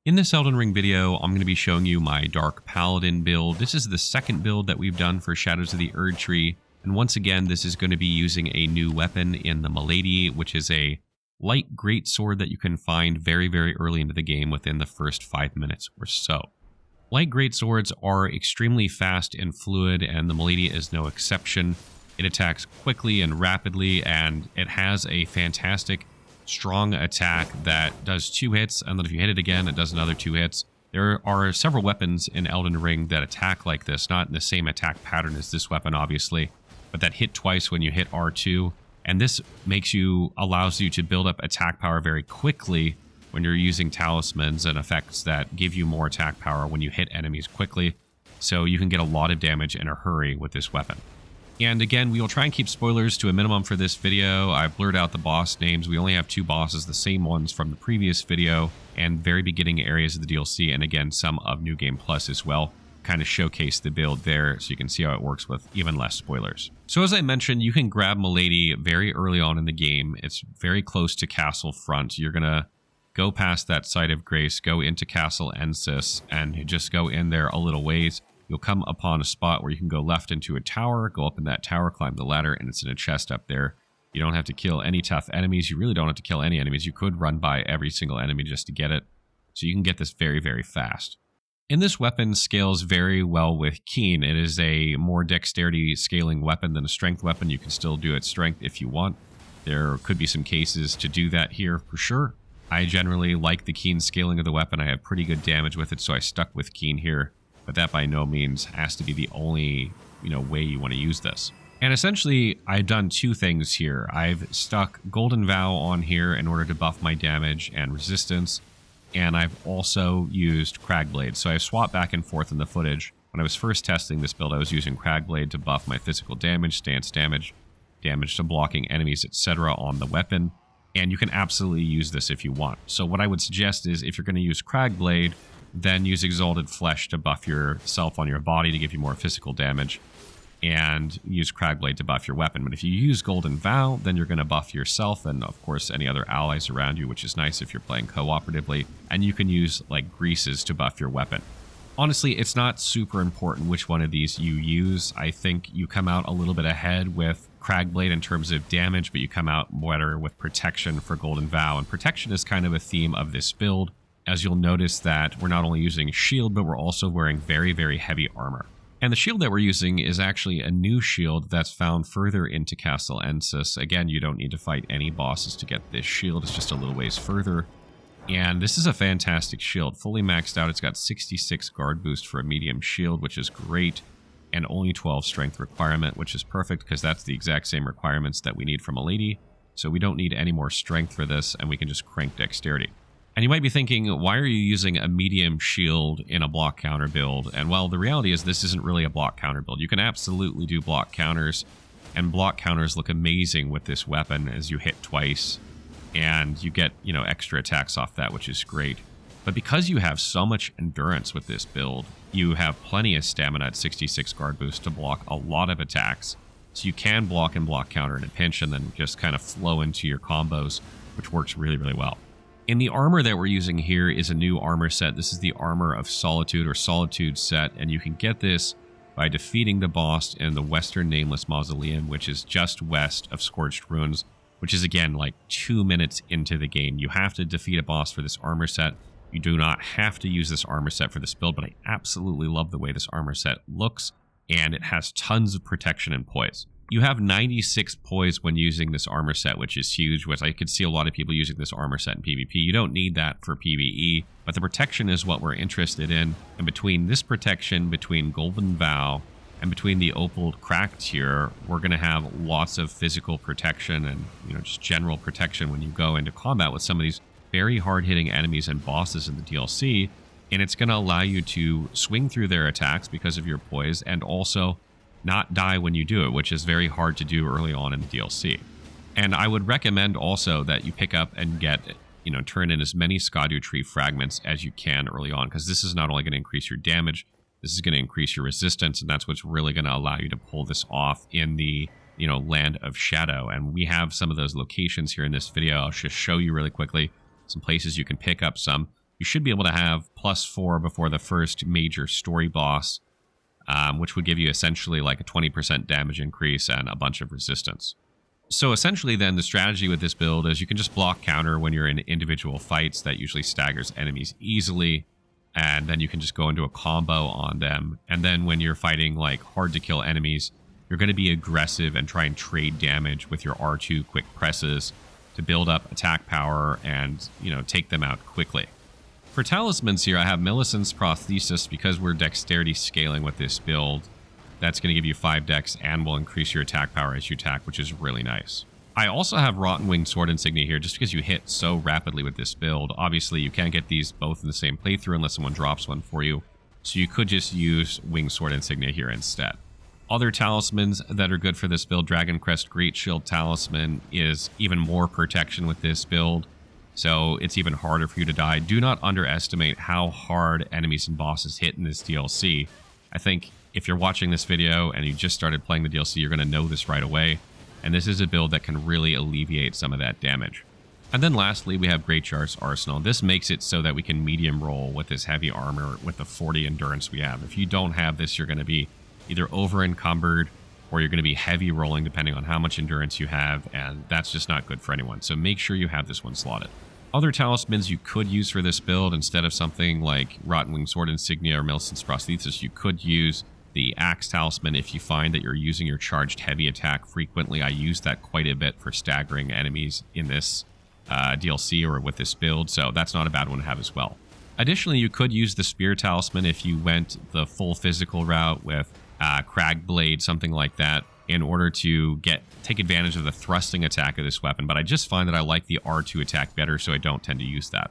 In this Elden Ring video, I'm going to be showing you my Dark Paladin build. This is the second build that we've done for Shadows of the Erdtree, and once again, this is going to be using a new weapon in the Milady, which is a light greatsword that you can find very, very early into the game within the first 5 minutes or so. Light greatswords are extremely fast and fluid, and the Milady is no exception. It attacks quickly and rapidly, and it has a fantastic strong attack that does 2 hits, and then if you hit it again, it does another 2 hits. There are several weapons in Elden Ring that attack like this, not in the same attack pattern as this weapon, obviously, but that hit twice when you hit R2, and this allows you to build up attack power very quickly when you're using talismans and effects that give you more attack power when you hit enemies quickly, so you can get a lot of damage in a hurry with this weapon. And again, we will try and keep spoilers to a minimum for this video. I've blurred out the boss names. We only have 2 bosses, the same ones from the previous video, and very beginning areas of the DLC, and again, some of New Game Plus as well. Kind of showcase the build there so you can see how it works with even less spoilers. So as I mentioned, you can grab Milady very early on in the game. It's very close to Castle Front. You're going to go past that Site of Grace, go into Castle Ensis, and just go in there a little ways. You'll come upon a spot where you can go left into a tower, go up in that tower, climb the ladder, and it's in a chest up there. You don't have to kill any tough enemies. You really don't have to kill any enemies. You could run by every single enemy just to get it. So you can get this very, very fast. And this weapon scales very well with Keen. It is a more dexterity scaling weapon than a strength weapon. You can still do it strength if you want. There could be some cases to do that here for sure. I generally like the Keen scaling of the weapon. I have pretty good damage with it, so I stuck with Keen here. But that by no means has to be the only, way you want to use this. And essentially, I've done 2 things here. I've stuck Golden Vow on here in order to buff my damage and resistance, and I've also used Cragblade. So I've swapped back and forth in the footage. When I was first testing this build, I was using Cragblade to buff my physical damage, stance damage, damage to blocking enemies, etc. on the weapon. And you can absolutely use this if you want. So what I would suggest is if you're going to use Cragblade, then use Exalted Flesh to buff yourself on your body to give you more physical damage, and use Cragblade to buff your weapon. But if you use Golden Vow, then you're going to buff yourself and, of course, any other allies around you, which is nice if you're playing cooperatively. And you can use, greases to buff your weapon. Honestly, it's not super important which one of these you use. I think you come out a little bit ahead with Cragblade in terms of damage, but you come out better with protection for Golden Vow. And protection is kind of a theme of this build, as you'll notice that we're not only using shield, but we're also wearing very, very heavy armor. And the shield that we're using is actually a new shield that's found further into Castle Ensis. Again, you don't need to fight any bosses to get this shield. It's just a little ways further. And this is a fantastic shield. Fully maxed out, it's got 66 guard boost for a medium shield, which is great. And only 12 strength requirement, which is perfect because that's the exact same requirements that we need from Milady. So we don't need any more strength for this, and we can just crank dexterity. And you might be thinking, why are you using a medium shield in a block counter build? And well, the reality is this isn't really a block counter build. You can absolutely do block counters, and block counters look amazing with this weapon as you hit twice, and you get, extra attacks off that, which is great. But because you have so much endurance with this build, you have plenty of stamina at 66 guard boost to block a lot of attacks. So you can block and block counter in a pinch and then just kind of flow into your combos, which works really, really well. And the armor that we're using here is a new armor set. This is the Armor of Solitude or Solitude set, and you can get this by defeating the boss in the Western Nameless Mausoleum, which is just west of Scorched Ruins, which is again 2 minutes into the game. You have to defeat a boss for this armor set. You do not have to use this armor set for this build, but I absolutely love the way this armor set looks, and it has tons of protection and poise. You have 96 poise when using this armor set, which is huge, which I could see a lot of people using this armor set in PvP. You don't need that for PvE, but the protection is what we're interested in. And between this protection, between Golden Vow, and between the Opal Cracked here, we're going to have lots of physical protection and just general protection when you go into combat with some of these very hard-hitting enemies and bosses in the DLC. And it's going to allow you to swing through their attacks because of your poise, and also not die when you do it, which is very hard to do early on in the DLC. And I would recommend also that you pick up and get, turn in as many Erdtree fragments as you can early on, because this is not only going to increase your damage, this is going to increase your resistance, and that's what's really going to allow you to pull this off in the, Land of Shadow. And we have some of those locations here in this video. I'll just show you really quickly some places you can pick up some you should be able to have +4 before the first major story boss, which would give you essentially like a 20% damage increase and a bunch of resistance. So essentially then the strategy with this build is you can just block counter when you're in individual fights. That usually staggers enemies easily, and then you can just go into a combo on them. And then when you're fighting like hard to kill enemies, you're going to be aggressive and try and trade damage with your R2 quick presses to build up attack power and, you know, take them out quickly. For talismans here, I have Millicent's Prosthesis because we're dexterity scaling with this build. That's going to give you 5 dex and will increase your attack power as you attack, which is really nice. I also have Rotten Winged Sword Insignia here just because you hit so rapidly with this build. Obviously, you can't get these both in the same playthrough unless someone drops one for you. So you could just use Winged Sword Insignia here instead. Other talismans that are good for this build, Dragon Crest Great Shield Talisman is even more protection with this build, so it's even harder for you to die. Do not underestimate how hard enemies and bosses hit in this DLC. I think if you're watching this video and you just started playing the DLC, you're going to know this right away, and this is a build that can really alleviate some of that damage. And then lastly, we have Great Char's Arsenal. This makes it so that we can medium roll with this heavy armor with the 40 endurance we have. If you don't have this, you're going to be either over encumbered or you're going to be heavy rolling depending on how much endurance you have, and that's just not good for anyone. So make sure you have this one slotted. Other talismans you could use for this build, instead of something like Rotten Winged Sword Insignia or Millicent's Prosthesis, you could use the Axe Talisman if you find that you're using your charged heavy attack frequently. I use that quite a bit for staggering enemies in this DLC or with this build, so that's not a bad one to have as well. Additionally, you could use the Spear Talisman if you went the full physical route with Crag Blade, something like that, in order to take advantage of the thrusting attack of this weapon. But I just find that I like the R2 attack better, so I don't tend to use that.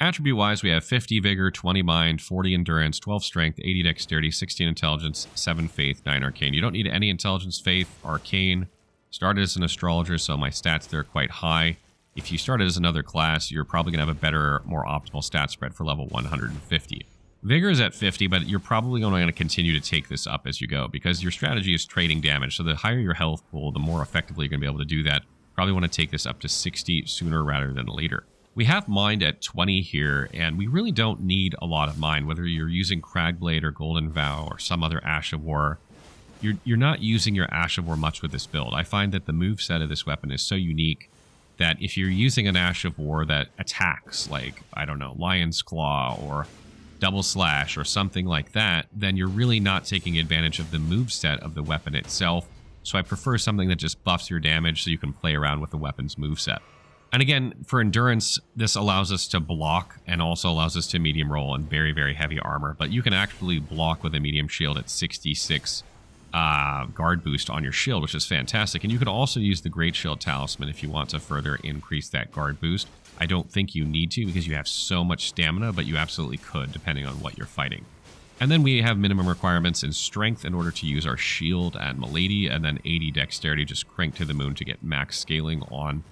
Attribute-wise, we have 50 Vigor, 20 Mind, 40 Endurance, 12 Strength, 80 Dexterity, 16 Intelligence, 7 Faith, 9 Arcane. You don't need any Intelligence, Faith, Arcane. Started as an Astrologer, so my stats there are quite high. If you started as another class, you're probably going to have a better, more optimal stat spread for level 150. Vigor is at 50, but you're probably only going to continue to take this up as you go because your strategy is trading damage. So the higher your health pool, the more effectively you're going to be able to do that. Probably want to take this up to 60 sooner rather than later. We have Mind at 20 here, and we really don't need a lot of Mind. Whether you're using Cragblade or Golden Vow or some other Ash of War, you're not using your Ash of War much with this build. I find that the moveset of this weapon is so unique that if you're using an Ash of War that attacks, like, I don't know, Lion's Claw or Double Slash or something like that, then you're really not taking advantage of the moveset of the weapon itself. So I prefer something that just buffs your damage so you can play around with the weapon's moveset. And again, for endurance, this allows us to block and also allows us to medium roll in very, very heavy armor. But you can actually block with a medium shield at 66 guard boost on your shield, which is fantastic. And you could also use the Great Shield Talisman if you want to further increase that guard boost. I don't think you need to because you have so much stamina, but you absolutely could depending on what you're fighting. And then we have minimum requirements in strength in order to use our shield and Milady, and then 80 dexterity, just crank to the moon to get max scaling on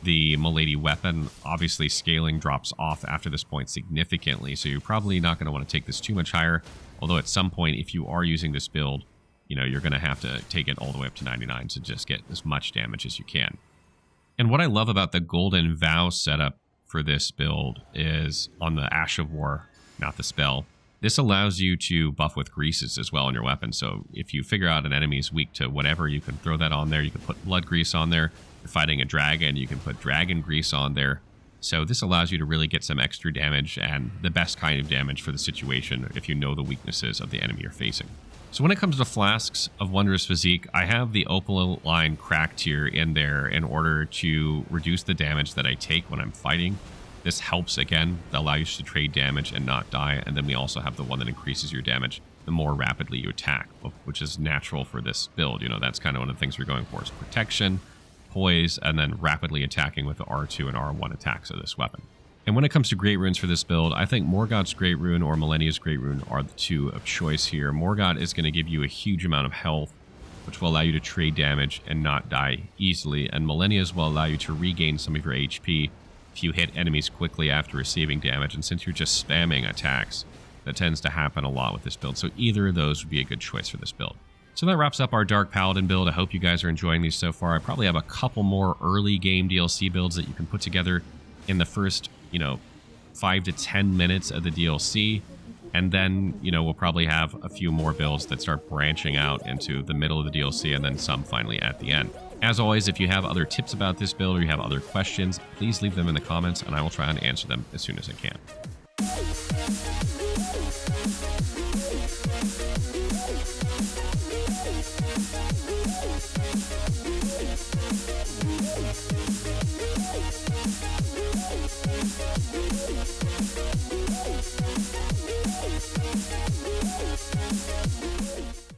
the Milady weapon. Obviously, scaling drops off after this point significantly, so you're probably not going to want to take this too much higher. Although at some point, if you are using this build, you know, you're going to have to take it all the way up to 99 to just get as much damage as you can. And what I love about the Golden Vow setup for this build is on the Ash of War, not the spell, this allows you to buff with greases as well on your weapon. So if you figure out an enemy is weak to whatever, you can throw that on there. You can put blood grease on there. If you're fighting a dragon, you can put dragon grease on there. So this allows you to really get some extra damage and the best kind of damage for the situation if you know the weaknesses of the enemy you're facing. So when it comes to Flasks of Wondrous Physique, I have the Opaline Crack tier in there in order to reduce the damage that I take when I'm fighting. This helps, again, allow you to trade damage and not die. And then we also have the one that increases your damage the more rapidly you attack, which is natural for this build. You know, that's kind of one of the things we're going for is protection, poise, and then rapidly attacking with the R2 and R1 attacks of this weapon. And when it comes to Great Runes for this build, I think Morgoth's Great Rune or Millennia's Great Rune are the two of choice here. Morgoth is going to give you a huge amount of health, which will allow you to trade damage and not die easily. And Millennia's will allow you to regain some of your HP if you hit enemies quickly after receiving damage. And since you're just spamming attacks, that tends to happen a lot with this build. So either of those would be a good choice for this build. So that wraps up our Dark Paladin build. I hope you guys are enjoying these so far. I probably have a couple more early game DLC builds that you can put together in the first, 5 to 10 minutes of the DLC. And then, you know, we'll probably have a few more builds that start branching out into the middle of the DLC and then some finally at the end. As always, if you have other tips about this build or you have other questions, please leave them in the comments and I will try and answer them as soon as I can.